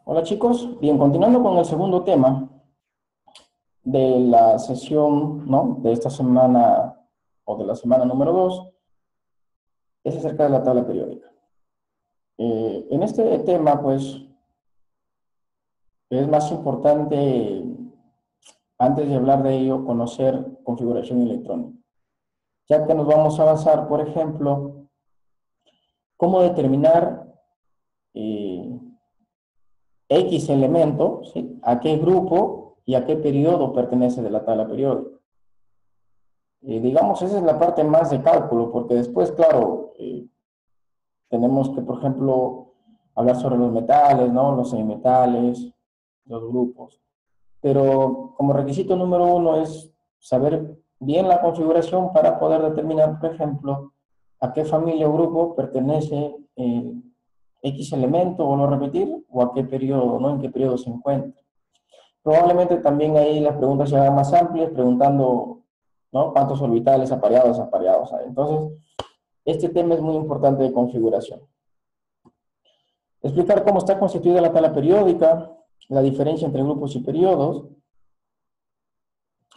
Hola chicos, bien, continuando con el segundo tema de la sesión, ¿no? De esta semana o de la semana número 2, es acerca de la tabla periódica. En este tema, pues, es más importante, antes de hablar de ello, conocer configuración electrónica, ya que nos vamos a basar, por ejemplo, cómo determinar eh, X elemento, ¿sí? A qué grupo y a qué periodo pertenece de la tabla periódica. Digamos, esa es la parte más de cálculo, porque después, claro, tenemos que, por ejemplo, hablar sobre los metales, ¿no? Los semimetales, los grupos. Pero como requisito número uno es saber bien la configuración para poder determinar, por ejemplo, a qué familia o grupo pertenece X elemento, o no repetir, o a qué periodo, ¿no? En qué periodo se encuentra. Probablemente también ahí las preguntas se hagan más amplias, preguntando, ¿no? ¿Cuántos orbitales apareados hay? Entonces, este tema es muy importante de configuración. Explicar cómo está constituida la tabla periódica, la diferencia entre grupos y periodos,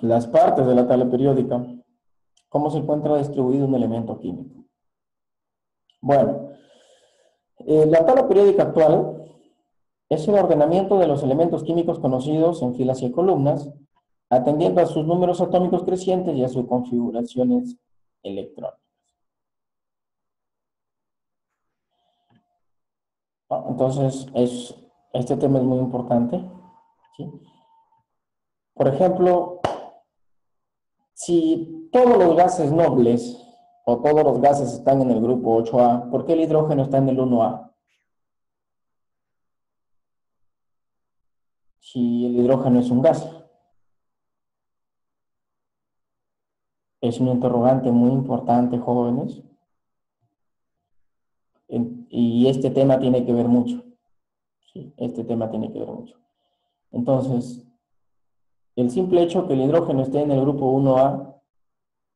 las partes de la tabla periódica, cómo se encuentra distribuido un elemento químico. Bueno, la tabla periódica actual es el ordenamiento de los elementos químicos conocidos en filas y columnas, atendiendo a sus números atómicos crecientes y a sus configuraciones electrónicas. ¿No? Entonces, este tema es muy importante, ¿sí? Por ejemplo, si todos los gases nobles o todos los gases están en el grupo 8A, ¿por qué el hidrógeno está en el 1A? Si el hidrógeno es un gas. Es un interrogante muy importante, jóvenes. Y este tema tiene que ver mucho. ¿Sí? Este tema tiene que ver mucho. Entonces, el simple hecho que el hidrógeno esté en el grupo 1A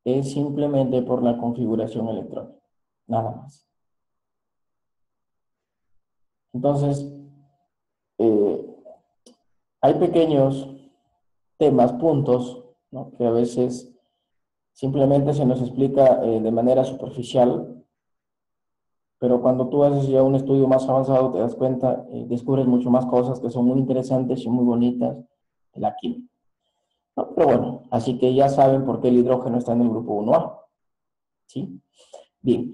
es simplemente por la configuración electrónica. Nada más. Entonces, eh, hay pequeños temas, puntos, ¿no? Que a veces simplemente se nos explica de manera superficial, pero cuando tú haces ya un estudio más avanzado te das cuenta, descubres mucho más cosas que son muy interesantes y muy bonitas de la química, ¿no? Pero bueno, así que ya saben por qué el hidrógeno está en el grupo 1A, ¿sí? Bien.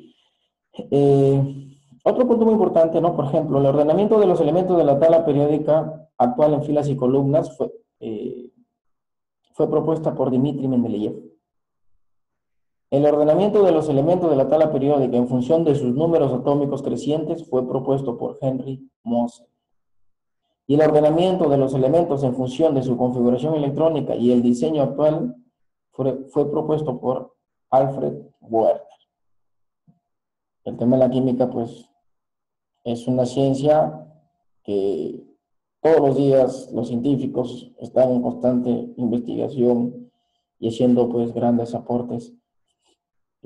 Otro punto muy importante, ¿no? Por ejemplo, el ordenamiento de los elementos de la tabla periódica actual en filas y columnas fue propuesta por Dmitri Mendeleev. El ordenamiento de los elementos de la tabla periódica en función de sus números atómicos crecientes fue propuesto por Henry Moser. Y el ordenamiento de los elementos en función de su configuración electrónica y el diseño actual fue propuesto por Alfred Werner. El tema de la química, pues, es una ciencia que todos los días los científicos están en constante investigación y haciendo, pues, grandes aportes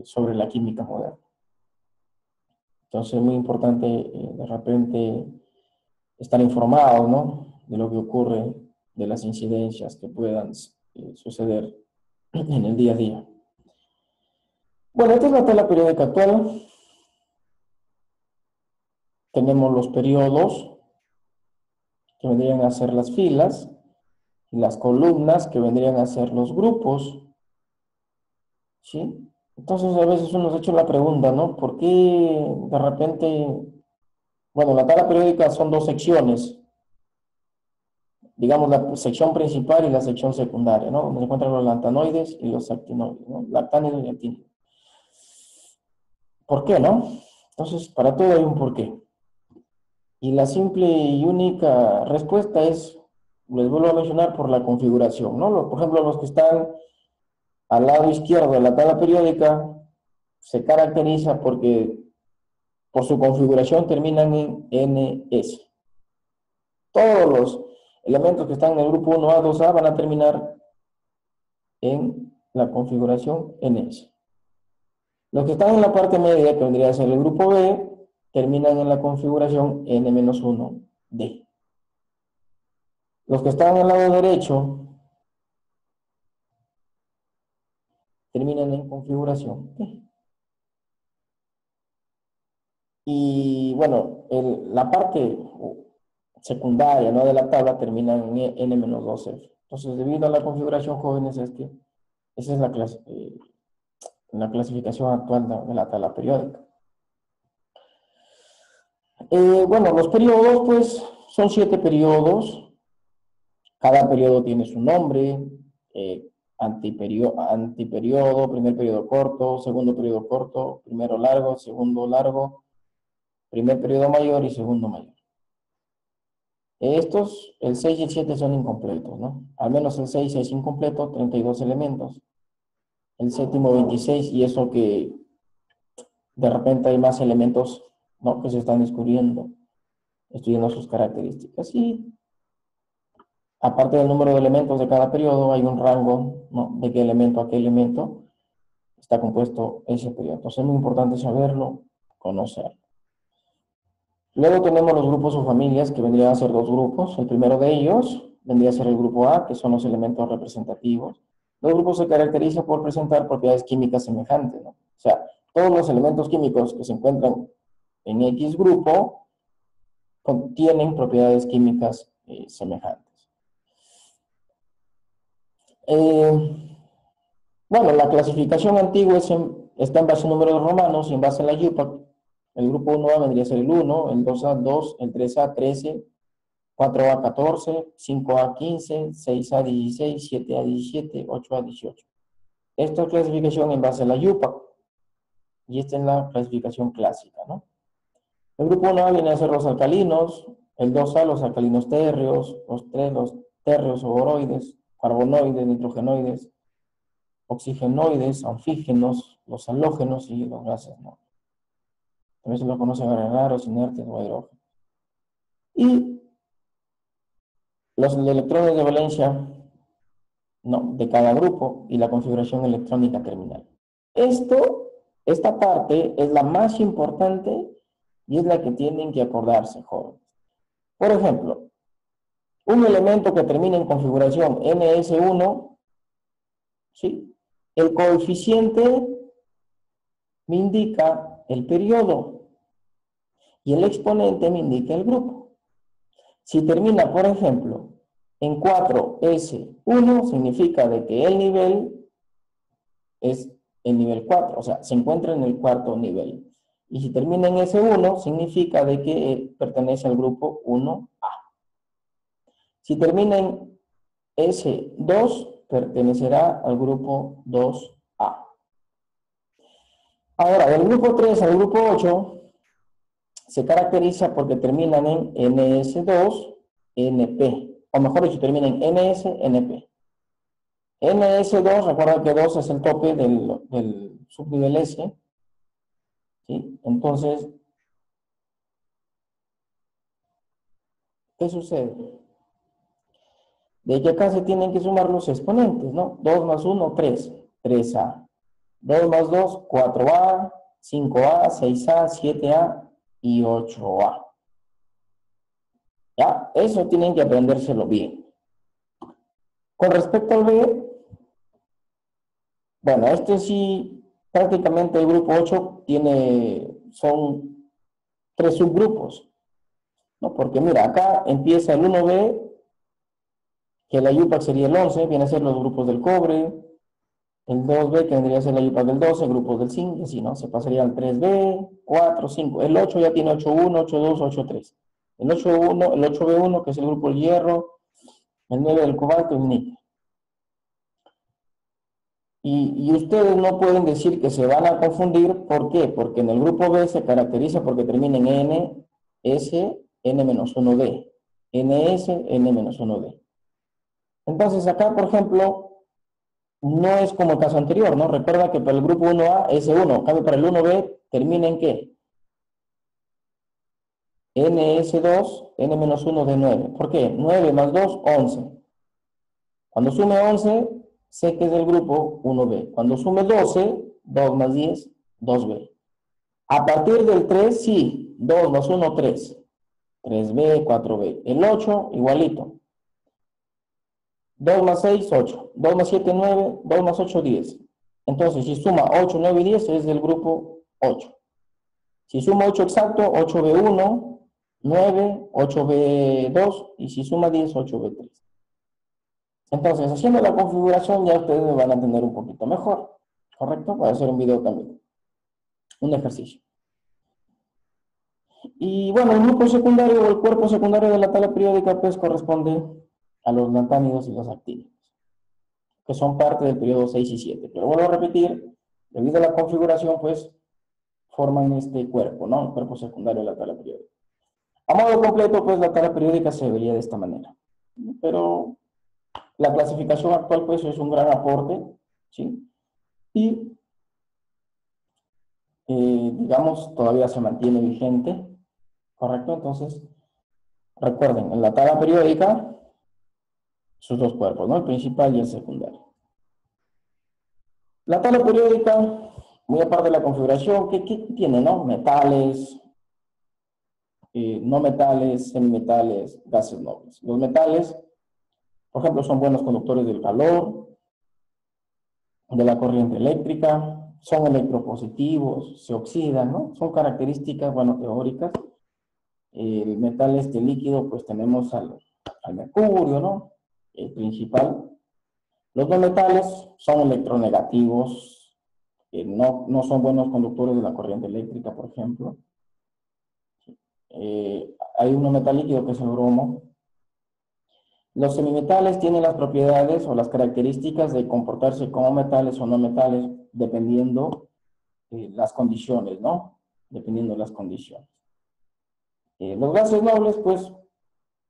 sobre la química moderna. Entonces es muy importante de repente estar informado, ¿no? De lo que ocurre, de las incidencias que puedan suceder en el día a día. Bueno, esta es la tabla periódica actual. Tenemos los periodos, que vendrían a ser las filas, y las columnas, que vendrían a ser los grupos, ¿sí? Entonces a veces uno se ha hecho la pregunta, ¿no? ¿Por qué de repente, bueno, la tabla periódica son dos secciones, digamos, la sección principal y la sección secundaria, ¿no? Donde se encuentran los lantanoides y los actinoides, ¿no? Lactánidos y actínidos. ¿Por qué, no? Entonces, para todo hay un porqué. Y la simple y única respuesta es, les vuelvo a mencionar, por la configuración, ¿no? Por ejemplo, los que están al lado izquierdo de la tabla periódica se caracteriza por su configuración terminan en NS. Todos los elementos que están en el grupo 1A, 2A van a terminar en la configuración NS. Los que están en la parte media, que vendría a ser el grupo B, terminan en la configuración N-1D. Los que están al lado derecho terminan en configuración. Y bueno, la parte secundaria, ¿no?, de la tabla termina en n-2f. Entonces, debido a la configuración, jóvenes, es que esa es la clasificación actual de la tabla periódica. Bueno, los periodos, pues, son 7 periodos. Cada periodo tiene su nombre. Antiperiodo, primer periodo corto, segundo periodo corto, primero largo, segundo largo, primer periodo mayor y segundo mayor. Estos, el 6 y el 7 son incompletos, ¿no? Al menos el 6 es incompleto, 32 elementos. El séptimo, 26, y eso que de repente hay más elementos, ¿no?, que se están descubriendo, estudiando sus características. Y aparte del número de elementos de cada periodo, hay un rango, ¿no?, de qué elemento a qué elemento está compuesto ese periodo. Entonces es muy importante saberlo, conocerlo. Luego tenemos los grupos o familias, que vendrían a ser 2 grupos. El primero de ellos vendría a ser el grupo A, que son los elementos representativos. Los grupos se caracterizan por presentar propiedades químicas semejantes, ¿no? O sea, todos los elementos químicos que se encuentran en X grupo contienen propiedades químicas semejantes. Bueno, la clasificación antigua está en base a números romanos y en base a la IUPAC. El grupo 1A vendría a ser el 1, el 2A 2, el 3A 13, 4A 14, 5A 15, 6A 16, 7A 17, 8A 18. Esta es clasificación en base a la IUPAC. Y esta es la clasificación clásica, ¿no? El grupo 1A viene a ser los alcalinos, el 2A los alcalinos térreos, los 3 los térreos o boroides, carbonoides, nitrogenoides, oxigenoides, anfígenos, los halógenos y los gases, ¿no? También se los conocen raros, inertes o hidrógenos. Y los electrones de valencia, ¿no?, de cada grupo y la configuración electrónica terminal. Esta parte es la más importante y es la que tienen que acordarse, jóvenes. Por ejemplo, un elemento que termina en configuración NS1, ¿sí?, el coeficiente me indica el periodo y el exponente me indica el grupo. Si termina, por ejemplo, en 4S1, significa de que el nivel es el nivel 4, o sea, se encuentra en el cuarto nivel. Y si termina en S1, significa de que pertenece al grupo 1A. Si termina en S2, pertenecerá al grupo 2A. Ahora, del grupo 3 al grupo 8, se caracteriza porque terminan en NS2, NP. O mejor dicho, terminan en NS, NP. NS2, recuerda que 2 es el tope del subnivel S. ¿Sí? Entonces, ¿qué sucede? De que acá se tienen que sumar los exponentes, ¿no? 2 más 1, 3. 3A. 2 más 2, 4A, 5A, 6A, 7A y 8A. ¿Ya? Eso tienen que aprendérselo bien. Con respecto al B, bueno, este sí, prácticamente el grupo 8 son 3 subgrupos, ¿no? Porque mira, acá empieza el 1B, que la IUPAC sería el 11, viene a ser los grupos del cobre, el 2B, que vendría a ser la IUPAC del 12, grupos del zinc, y así, ¿no? Se pasaría al 3B, 4, 5. El 8 ya tiene 8.1, 8.2, 8.3. El 8.1, el 8B1, que es el grupo del hierro, el 9 del cobalto y el níquel. Y ustedes no pueden decir que se van a confundir. ¿Por qué? Porque en el grupo B se caracteriza porque termina en N, S, N-1D. NS, N-1D. Entonces acá, por ejemplo, no es como el caso anterior, ¿no? Recuerda que para el grupo 1A, S1, cambio para el 1B, termina en ¿qué? NS2, N-1D9. ¿Por qué? 9 más 2, 11. Cuando sume 11, sé que es del grupo 1B. Cuando sume 12, 2 más 10, 2B. A partir del 3, sí, 2 más 1, 3. 3B, 4B. El 8, igualito. 2 más 6, 8. 2 más 7, 9. 2 más 8, 10. Entonces, si suma 8, 9 y 10, es del grupo 8. Si suma 8 exacto, 8B1, 9, 8B2, y si suma 10, 8B3. Entonces, haciendo la configuración ya ustedes me van a entender un poquito mejor. ¿Correcto? Voy a hacer un video también. Un ejercicio. Y bueno, el grupo secundario o el cuerpo secundario de la tabla periódica pues corresponde a los lantánidos y los actínidos, que son parte del periodo 6 y 7. Pero vuelvo a repetir, debido a la configuración pues forman este cuerpo, ¿no? El cuerpo secundario de la tabla periódica. A modo completo pues la tabla periódica se vería de esta manera. Pero la clasificación actual pues es un gran aporte, ¿sí? Y digamos todavía se mantiene vigente, ¿correcto? Entonces, recuerden, en la tabla periódica, sus dos cuerpos, ¿no? El principal y el secundario. La tabla periódica, muy aparte de la configuración, ¿qué tiene, no? Metales, no metales, semimetales, gases nobles. Los metales, por ejemplo, son buenos conductores del calor, de la corriente eléctrica, son electropositivos, se oxidan, ¿no? Son características, bueno, teóricas. El metal líquido, pues tenemos al mercurio, ¿no? El principal. Los no metales son electronegativos, no son buenos conductores de la corriente eléctrica, por ejemplo. Hay un no metal líquido que es el bromo. Los semimetales tienen las propiedades o las características de comportarse como metales o no metales, dependiendo las condiciones, ¿no? Dependiendo de las condiciones. Los gases nobles, pues,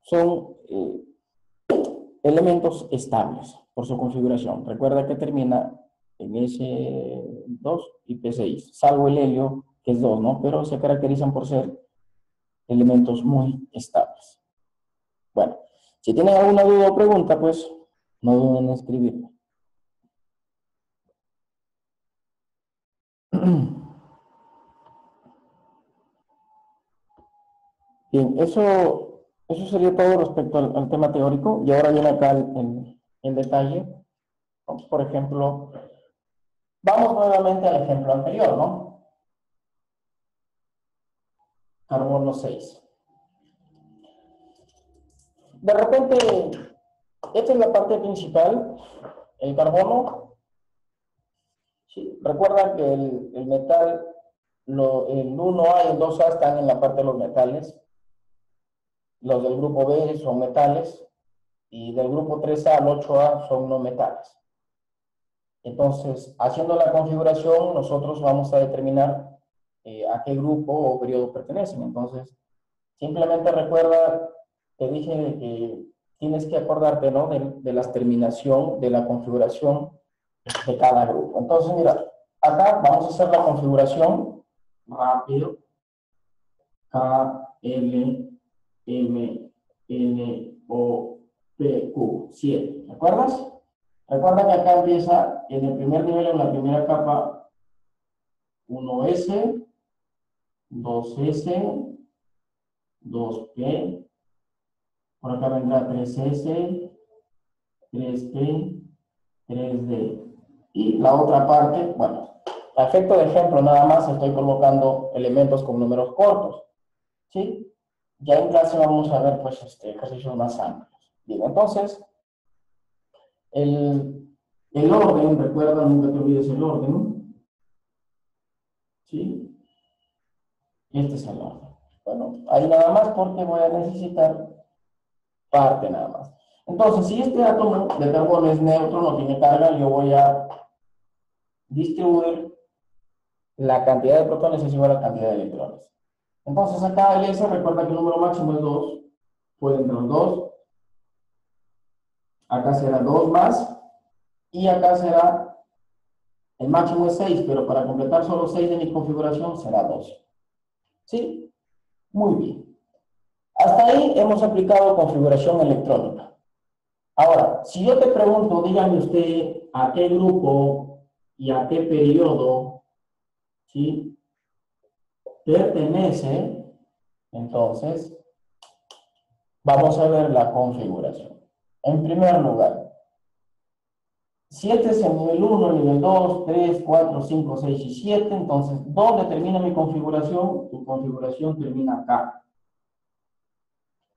son elementos estables por su configuración. Recuerda que termina en S2 y P6, salvo el helio, que es 2, ¿no? Pero se caracterizan por ser elementos muy estables. Bueno, si tienen alguna duda o pregunta, pues no duden en escribirme. Bien, eso sería todo respecto al tema teórico. Y ahora viene acá el detalle. Por ejemplo, vamos nuevamente al ejemplo anterior, ¿no? Carbono 6. De repente, esta es la parte principal, el carbono. ¿Sí? Recuerda que el metal, el 1A y el 2A están en la parte de los metales. Los del grupo B son metales. Y del grupo 3A al 8A son no metales. Entonces, haciendo la configuración, nosotros vamos a determinar a qué grupo o periodo pertenecen. Entonces, simplemente recuerda, te dije que tienes que acordarte, ¿no? de la terminación de la configuración de cada grupo. Entonces, mira, acá vamos a hacer la configuración rápido. K, L, M, N, O, P, Q, 7. ¿Te acuerdas? Recuerda que acá empieza en el primer nivel, en la primera capa, 1S, 2S, 2P, por acá vendrá 3S, 3P, 3D. Y la otra parte, bueno, a efecto de ejemplo nada más estoy colocando elementos con números cortos, ¿sí? Ya en clase vamos a ver pues ejercicios más amplios. Bien, entonces, el orden, recuerda, nunca te olvides el orden, ¿sí? Este es el orden. Bueno, ahí nada más porque voy a necesitar parte nada más. Entonces, si este átomo de carbono es neutro, no tiene carga, yo voy a distribuir la cantidad de protones es igual a la cantidad de electrones. Entonces acá el S, recuerda que el número máximo es 2, puede entrar 2, acá será 2 más, y acá será, el máximo es 6, pero para completar solo 6 de mi configuración será 2. ¿Sí? Muy bien. Hasta ahí hemos aplicado configuración electrónica. Ahora, si yo te pregunto, dígame usted a qué grupo y a qué periodo, ¿sí?, pertenece, entonces, vamos a ver la configuración. En primer lugar, 7 es el nivel 1, nivel 2, 3, 4, 5, 6 y 7. Entonces, ¿dónde termina mi configuración? Tu configuración termina acá,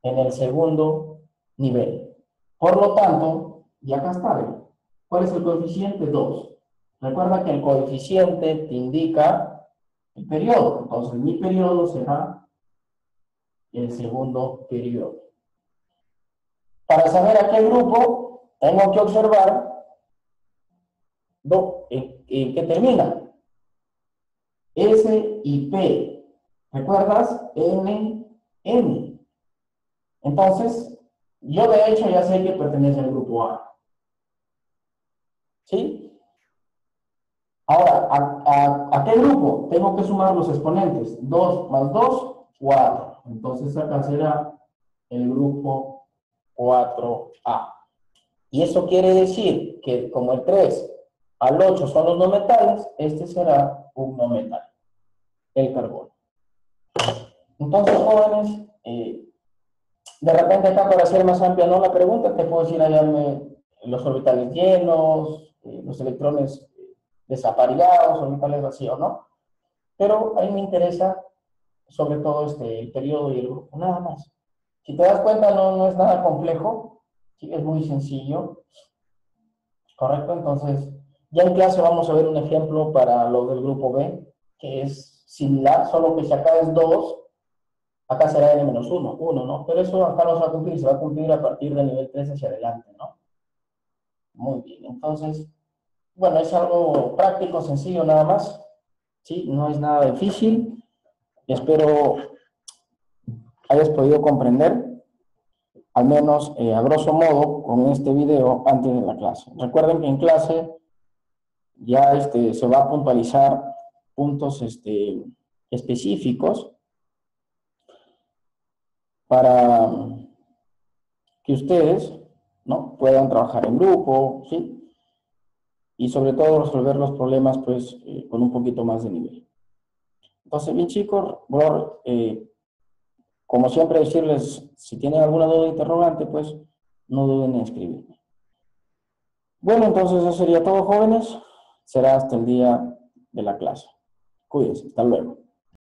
en el segundo nivel. Por lo tanto, y acá está, ¿ve? ¿Cuál es el coeficiente? 2. Recuerda que el coeficiente te indica el periodo. Entonces, mi periodo será el segundo periodo. Para saber a qué grupo, tengo que observar en qué termina. S y P. ¿Recuerdas? N, N. Entonces, yo de hecho ya sé que pertenece al grupo A. ¿Sí? Ahora, ¿a qué grupo? Tengo que sumar los exponentes. 2 más 2, 4. Entonces acá será el grupo 4A. Y eso quiere decir que como el 3 al 8 son los no metales, este será un no metal, el carbono. Entonces, jóvenes, de repente acá para hacer más amplia no la pregunta, te puedo decir hallarme los orbitales llenos, los electrones desapareados, orbitales vacíos, ¿no? Pero ahí me interesa sobre todo el periodo y el grupo, nada más. Si te das cuenta, no es nada complejo, ¿sí? Es muy sencillo, ¿correcto? Entonces, ya en clase vamos a ver un ejemplo para lo del grupo B, que es similar, solo que si acá es 2, acá será n-1, 1, ¿no? Pero eso acá no se va a cumplir, se va a cumplir a partir del nivel 3 hacia adelante, ¿no? Muy bien, entonces, bueno, es algo práctico, sencillo nada más, ¿sí? No es nada difícil. Espero hayas podido comprender, al menos a grosso modo, con este video antes de la clase. Recuerden que en clase ya se va a puntualizar puntos específicos para que ustedes, ¿no?, puedan trabajar en grupo, ¿sí? Y sobre todo resolver los problemas, pues, con un poquito más de nivel. Entonces, bien chicos, como siempre decirles, si tienen alguna duda o interrogante, pues, no duden en escribirme. Bueno, entonces eso sería todo, jóvenes. Será hasta el día de la clase. Cuídense, hasta luego.